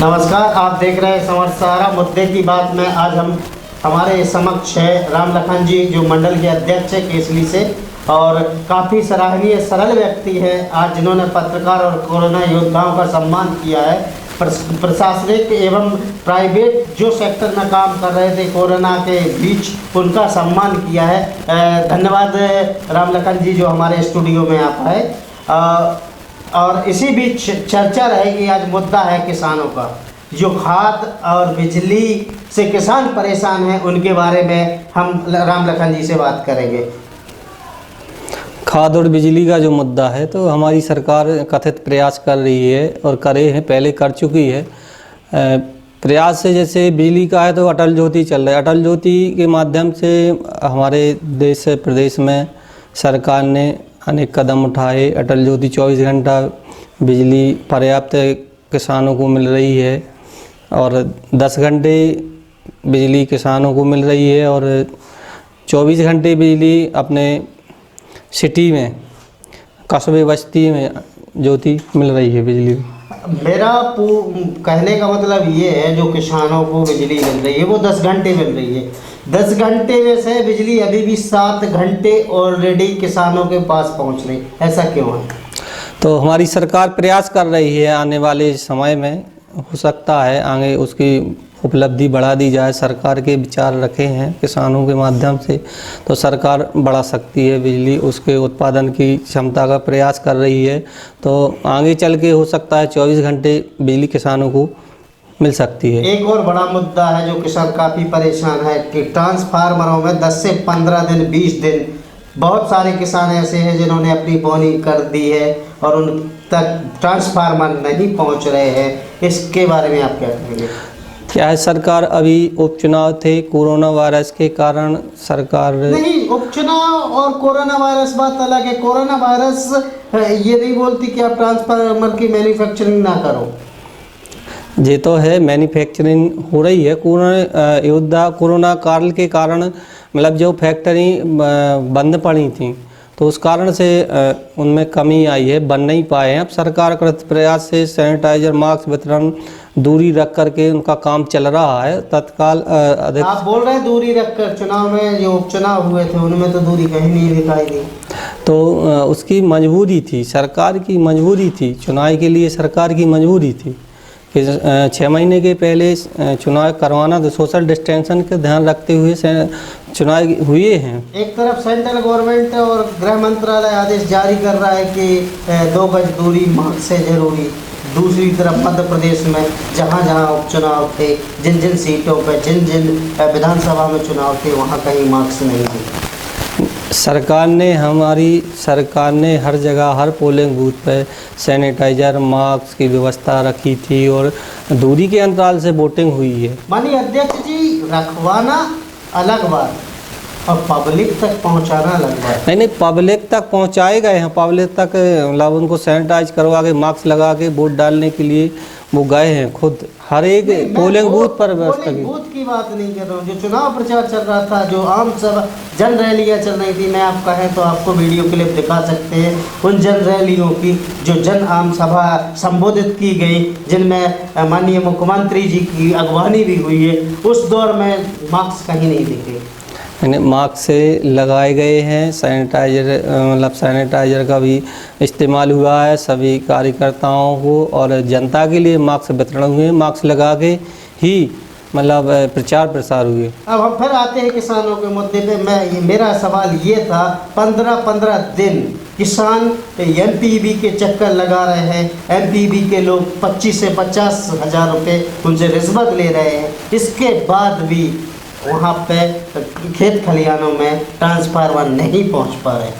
नमस्कार, आप देख रहे हैं समाचार मुद्दे की बात में। आज हम हमारे समक्ष है राम लखन जी, जो मंडल के अध्यक्ष है केसली से, और काफ़ी सराहनीय सरल व्यक्ति है आज, जिन्होंने पत्रकार और कोरोना योद्धाओं का सम्मान किया है। प्रशासनिक एवं प्राइवेट जो सेक्टर में काम कर रहे थे कोरोना के बीच, उनका सम्मान किया है। धन्यवाद राम लखन जी, जो हमारे स्टूडियो में आप आए। और इसी बीच चर्चा रहेगी। आज मुद्दा है किसानों का, जो खाद और बिजली से किसान परेशान हैं, उनके बारे में हम राम लखन जी से बात करेंगे। खाद और बिजली का जो मुद्दा है, तो हमारी सरकार कथित प्रयास कर रही है और करे हैं, पहले कर चुकी है। प्रयास से जैसे बिजली का है तो अटल ज्योति चल रहा है। अटल ज्योति के माध्यम से हमारे देश प्रदेश में सरकार ने अनेक कदम उठाए। अटल ज्योति 24 घंटा बिजली पर्याप्त किसानों को मिल रही है और 10 घंटे बिजली किसानों को मिल रही है और 24 घंटे बिजली अपने सिटी में, कस्बे बस्ती में ज्योति मिल रही है बिजली। मेरा कहने का मतलब ये है, जो किसानों को बिजली मिल रही है वो 10 घंटे मिल रही है। 10 घंटे में से बिजली अभी भी 7 घंटे ऑलरेडी किसानों के पास पहुंच रही, ऐसा क्यों है? तो हमारी सरकार प्रयास कर रही है, आने वाले समय में हो सकता है आगे उसकी उपलब्धि बढ़ा दी जाए। सरकार के विचार रखे हैं किसानों के माध्यम से, तो सरकार बढ़ा सकती है बिजली, उसके उत्पादन की क्षमता का प्रयास कर रही है। तो आगे चल के हो सकता है 24 घंटे बिजली किसानों को मिल सकती है। एक और बड़ा मुद्दा है जो किसान काफ़ी परेशान है कि ट्रांसफार्मरों में 10 से 15 दिन 20 दिन, बहुत सारे किसान ऐसे हैं जिन्होंने अपनी बोनी कर दी है और उन तक ट्रांसफार्मर नहीं पहुंच रहे हैं। इसके बारे में आप क्या कहेंगे? क्या है, सरकार अभी उपचुनाव थे, कोरोना वायरस के कारण सरकार नहीं, उपचुनाव और कोरोना वायरस बात अलग है। कोरोना वायरस ये नहीं बोलती कि आप ट्रांसफार्मर की मैन्युफैक्चरिंग ना करो। ये तो है, मैन्युफैक्चरिंग हो रही है। कोरोना काल के कारण मतलब जो फैक्ट्री बंद पड़ी थी, तो उस कारण से उनमें कमी आई है, बन नहीं पाए हैं। अब सरकार कृत प्रयास से सैनिटाइजर, मास्क वितरण, दूरी रख करके उनका काम चल रहा है। तत्काल आप बोल रहे हैं दूरी रखकर, चुनाव में जो उपचुनाव हुए थे उनमें तो दूरी कहीं नहीं दिखाई दी। तो उसकी मजबूरी थी, सरकार की मजबूरी थी, चुनाव के लिए सरकार की मजबूरी थी कि 6 महीने के पहले चुनाव करवाना, तो सोशल डिस्टेंशन का ध्यान रखते हुए चुनाव हुए हैं। एक तरफ सेंट्रल गवर्नमेंट और गृह मंत्रालय आदेश जारी कर रहा है कि 2 गज दूरी मास्क से जरूरी, दूसरी तरफ मध्य प्रदेश में जहाँ जहाँ उपचुनाव थे, जिन जिन सीटों पर, जिन जिन विधानसभा में चुनाव थे, वहाँ कहीं मास्क नहीं थे। हमारी सरकार ने हर जगह, हर पोलिंग बूथ पर सैनिटाइजर, मास्क की व्यवस्था रखी थी और दूरी के अंतराल से वोटिंग हुई है। माननीय अध्यक्ष जी, रखवाना अलग बात और पब्लिक तक पहुंचाना अलग बात। नहीं, पब्लिक तक पहुंचाए गए हैं। पब्लिक तक मतलब उनको सैनिटाइज करवा के, मास्क लगा के वोट डालने के लिए वो गए हैं खुद, हर एक पोलिंग बूथ पर व्यवस्था की। बूथ की बात नहीं कर रहा हूँ, जो चुनाव प्रचार चल रहा था, जो आम सभा जन रैलियाँ चल रही थी, मैं आप कहें तो आपको वीडियो क्लिप दिखा सकते हैं उन जन रैलियों की, जो जन आम सभा संबोधित की गई, जिनमें माननीय मुख्यमंत्री जी की अगवानी भी हुई है। उस दौर में मास्क कहीं नहीं दिखे। मास्क से लगाए गए हैं, सैनिटाइजर मतलब सैनिटाइजर का भी इस्तेमाल हुआ है सभी कार्यकर्ताओं को और जनता के लिए मास्क वितरण हुए। मास्क लगा के ही मतलब प्रचार प्रसार हुए। अब हम फिर आते हैं किसानों के मुद्दे पे। मेरा सवाल ये था, 15-15 दिन किसान एमपीबी के चक्कर लगा रहे हैं। एमपीबी के लोग 25 से 50 हज़ार रुपये उनसे रिश्वत ले रहे हैं। इसके बाद भी वहाँ पे खेत खलिहानों में ट्रांसफार्मर नहीं पहुँच पा रहे।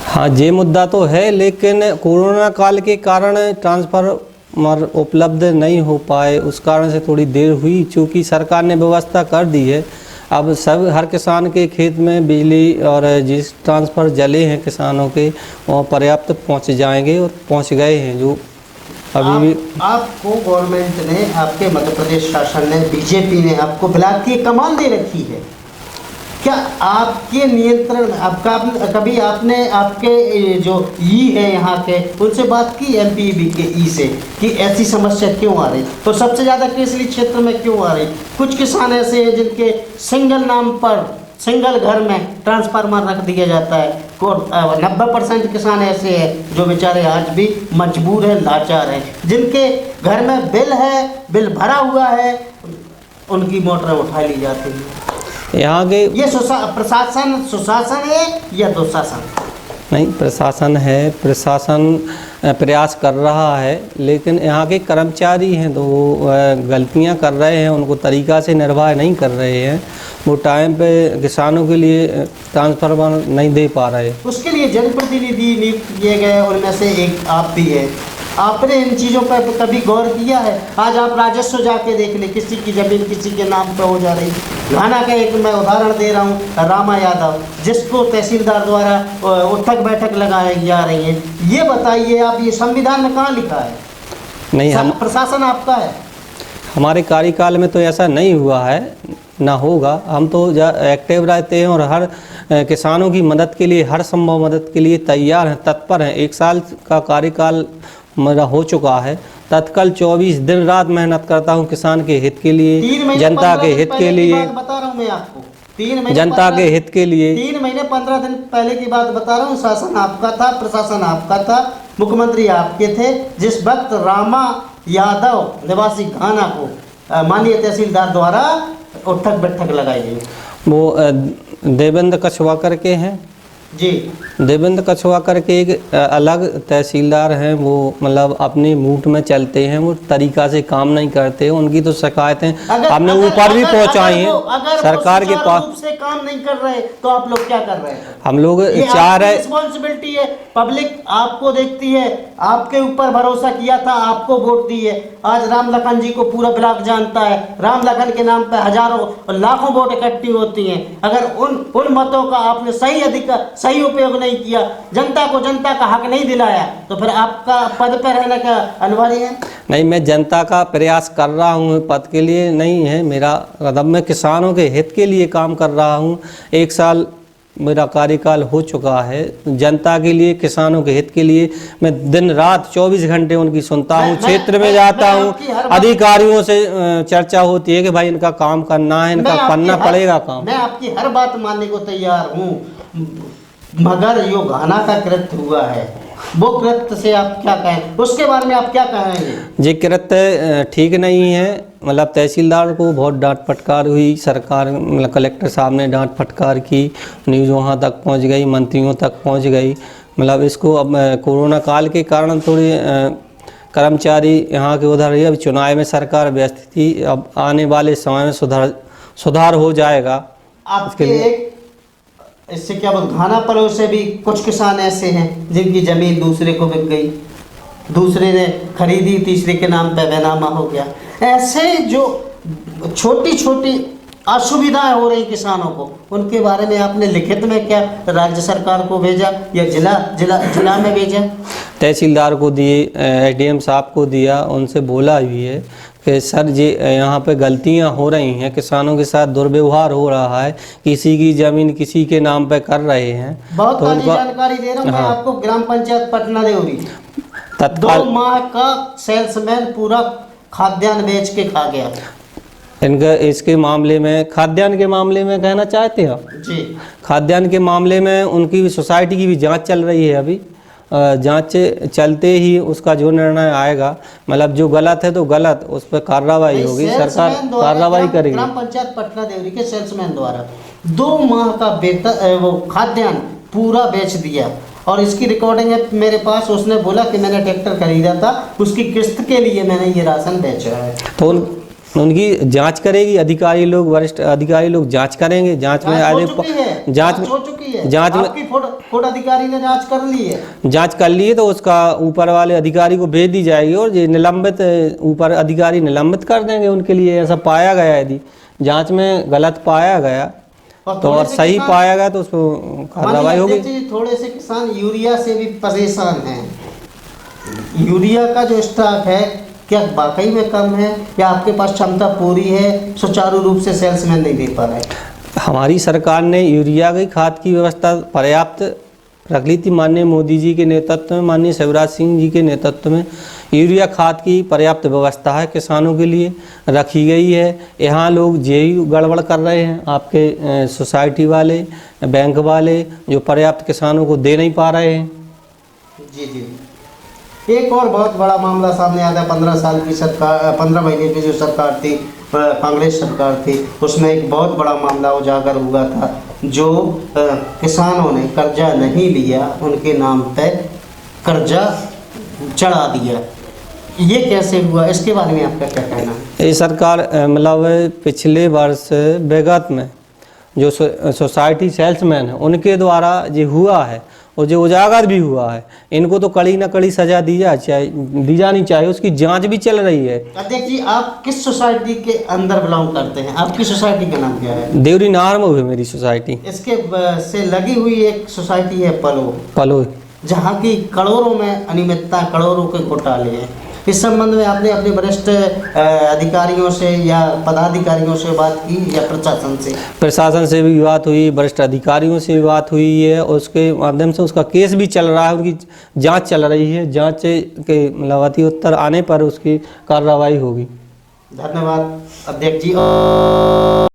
हाँ, ये मुद्दा तो है, लेकिन कोरोना काल के कारण ट्रांसफार्मर उपलब्ध नहीं हो पाए, उस कारण से थोड़ी देर हुई। चूँकि सरकार ने व्यवस्था कर दी है, अब हर किसान के खेत में बिजली और जिस ट्रांसफर जले हैं किसानों के, वो पर्याप्त पहुँच जाएंगे और पहुँच गए हैं। जो अभी भी आपको गवर्नमेंट ने, आपके मध्य प्रदेश शासन ने, बीजेपी ने आपको ब्लॉक की कमान दे रखी है। क्या आपके नियंत्रण में आपका कभी आपने आपके जो ई है यहाँ के उनसे बात की एमपीईबी के ई से कि ऐसी समस्या क्यों आ रही, तो सबसे ज़्यादा केसली क्षेत्र में क्यों आ रही? कुछ किसान ऐसे हैं जिनके सिंगल नाम पर सिंगल घर में ट्रांसफार्मर रख दिया जाता है। 90% किसान ऐसे हैं जो बेचारे आज भी मजबूर हैं, लाचार हैं, जिनके घर में बिल भरा हुआ है, उनकी मोटर उठा ली जाती है। यहाँ के ये प्रशासन सुशासन है या दुशासन? नहीं, प्रशासन है, प्रशासन प्रयास कर रहा है, लेकिन यहाँ के कर्मचारी हैं तो वो गलतियाँ कर रहे हैं, उनको तरीक़ा से निर्वाह नहीं कर रहे हैं, वो टाइम पे किसानों के लिए ट्रांसफार्मर नहीं दे पा रहे। उसके लिए जनप्रतिनिधि नियुक्त किए गए, उनमें से एक आप भी है। आपने इन चीज़ों पर कभी गौर किया है? आज आप राजस्व जाके देख ले, किसी की ज़मीन किसी के नाम पे हो जा रही। घाना का एक मैं उदाहरण दे रहा हूँ, रामा यादव, जिसको तहसीलदार द्वारा उठक बैठक लगाई जा रही है। ये बताइए आप, ये संविधान में कहाँ लिखा है? नहीं, हम प्रशासन आपका है। हमारे कार्यकाल में तो ऐसा नहीं हुआ है, ना होगा। हम तो एक्टिव रहते हैं और हर किसानों की मदद के लिए, हर संभव मदद के लिए तैयार हैं, तत्पर हैं। 1 साल का कार्यकाल मेरा हो चुका है, तत्काल 24 दिन रात मेहनत करता हूं किसान के हित के लिए, जनता के हित के लिए, बता रहा हूं मैं आपको, 3 महीने जनता के हित के लिए। 3 महीने 15 दिन पहले की बात बता रहा हूँ। शासन आपका था, प्रशासन आपका था, मुख्यमंत्री आपके थे। जिस वक्त रामा यादव निवासी घाना को माननीय तहसीलदार द्वारा उठक बैठक लगाई गई, वो देवेंद्र कछवा करके हैं जी, देवेंद्र कछवा करके एक अलग तहसीलदार हैं, वो मतलब अपने मूड में चलते हैं, वो तरीका से काम नहीं करते। उनकी तो शिकायतें हमने ऊपर भी पहुंचाई हैं सरकार के पास। से काम नहीं कर रहे तो आप लोग क्या कर रहे हैं? हम लोग चाह रहे, रिस्पॉन्सिबिलिटी है, पब्लिक आपको देखती है, आपके ऊपर भरोसा किया था, आपको वोट दी है। आज राम लखन जी को पूरा ब्लॉक जानता है, राम लखन के नाम पे हजारों लाखों वोट इकट्ठी होती हैं। अगर उन मतों का आपने सही उपयोग नहीं किया, जनता को जनता का हक नहीं दिलाया, तो फिर आपका पद पर रहने का अनिवार्य है। नहीं, मैं जनता का प्रयास कर रहा हूँ, पद के लिए नहीं है मेरा कदम, मैं किसानों के हित के लिए काम कर रहा हूँ। 1 साल मेरा कार्यकाल हो चुका है, जनता के लिए, किसानों के हित के लिए मैं दिन रात 24 घंटे उनकी सुनता हूँ, क्षेत्र में जाता हूँ, अधिकारियों से चर्चा होती है कि भाई इनका काम करना है, इनका करना पड़ेगा काम। मैं आपकी हर बात मानने को तैयार हूँ, मगर जो घाना का कृत्य हुआ है, वो कृत्य से आप क्या कहें, उसके बारे में आप क्या कहेंगे? ये कृत्य ठीक नहीं है, मतलब तहसीलदार को बहुत डांट फटकार हुई, सरकार मतलब कलेक्टर साहब ने डांट फटकार की, न्यूज़ वहाँ तक पहुँच गई, मंत्रियों तक पहुँच गई। मतलब इसको अब कोरोना काल के कारण थोड़ी कर्मचारी यहाँ के उधर ही, अब चुनाव में सरकार व्यस्त थी, अब आने वाले समय में सुधार हो जाएगा। आपके एक इससे क्या बोल, घाना पलो से भी कुछ किसान ऐसे हैं जिनकी ज़मीन दूसरे को बिक गई, दूसरे ने खरीदी, तीसरे के नाम पे बेनामा हो गया। ऐसे जो छोटी छोटी असुविधाएं हो रही किसानों को, उनके बारे में आपने लिखित में क्या राज्य सरकार को भेजा या जिला में भेजा? तहसीलदार को दिए, एसडीएम साहब को दिया, उनसे बोला भी है कि सर जी यहाँ पे गलतियाँ हो रही हैं, किसानों के साथ दुर्व्यवहार हो रहा है, किसी की ज़मीन किसी के नाम पे कर रहे हैं। बहुत सारी जानकारी दे रहा हूँ मैं आपको। ग्राम पंचायत पटना देवरी तत्काल 2 माह का सेल्समैन पूरा खाद्यान्न बेच के खा गया। इनका इसके मामले में, खाद्यान्न के मामले में कहना चाहते हैं जी, खाद्यान्न के मामले में उनकी भी सोसाइटी की भी जांच चल रही है अभी। जांच चलते ही उसका जो निर्णय आएगा, मतलब जो गलत है तो गलत, उस पर कार्रवाई होगी, सरकार कार्रवाई करेगी। ग्राम पंचायत पटना देवरी के सेल्समैन द्वारा 2 माह का वेतन वो खाद्यान्न पूरा बेच दिया, और इसकी रिकॉर्डिंग है मेरे पास। उसने बोला कि मैंने ट्रैक्टर खरीदा था, उसकी किस्त के लिए मैंने ये राशन बेचा है। तो उनकी जांच करेगी अधिकारी लोग, वरिष्ठ अधिकारी लोग जांच करेंगे। जांच में आगे जांच हो चुकी है, जांच में आपकी फूड अधिकारी ने जांच कर ली है। जांच कर ली है तो उसका ऊपर वाले अधिकारी को भेज दी जाएगी, और ये निलंबित ऊपर अधिकारी निलंबित कर देंगे उनके लिए। ऐसा पाया गया, यदि जांच में गलत पाया गया तो और सही पाया गया तो उसको कार्रवाई होगी। थोड़े से किसान यूरिया से भी परेशान हैं। यूरिया का जो स्टॉक है क्या वाकई में कम है, या आपके पास क्षमता पूरी है, सुचारू रूप से सेल्समैन नहीं दे पा रहे? हमारी सरकार ने यूरिया की खाद की व्यवस्था पर्याप्त रख ली थी। माननीय मोदी जी के नेतृत्व में, माननीय शिवराज सिंह जी के नेतृत्व में यूरिया खाद की पर्याप्त व्यवस्था है, किसानों के लिए रखी गई है। यहाँ लोग यही गड़बड़ कर रहे हैं, आपके सोसाइटी वाले, बैंक वाले, जो पर्याप्त किसानों को दे नहीं पा रहे हैं। जी जी। एक और बहुत बड़ा मामला सामने आया था। 15 साल की सरकार, 15 महीने की जो सरकार थी, कांग्रेस सरकार थी, उसमें एक बहुत बड़ा मामला उजागर हुआ था। जो किसानों ने कर्जा नहीं लिया, उनके नाम पे कर्जा चढ़ा दिया। ये कैसे हुआ, इसके बारे में आपका क्या कहना है? ये सरकार मतलब पिछले वर्ष विगत में जो सोसाइटी सेल्समैन है उनके द्वारा ये हुआ है और जो उजागर भी हुआ है, इनको तो कड़ी न कड़ी सजा दी जानी चाहिए। उसकी जांच भी चल रही है। अध्यक्ष जी, आप किस सोसाइटी के अंदर बिलोंग करते हैं? आपकी सोसाइटी का नाम क्या है? देवरी नार में हुई मेरी सोसाइटी। इसके से लगी हुई एक सोसाइटी है पलो, जहाँ की करोड़ों में अनियमितता, करोड़ों के घोटाले हैं। इस संबंध में आपने अपने वरिष्ठ अधिकारियों से या पदाधिकारियों से बात की या प्रशासन से? प्रशासन से भी बात हुई, वरिष्ठ अधिकारियों से भी बात हुई है और उसके माध्यम से उसका केस भी चल रहा है, उनकी जांच चल रही है। जांच के मतलब उत्तर आने पर उसकी कार्रवाई होगी। धन्यवाद अध्यक्ष जी।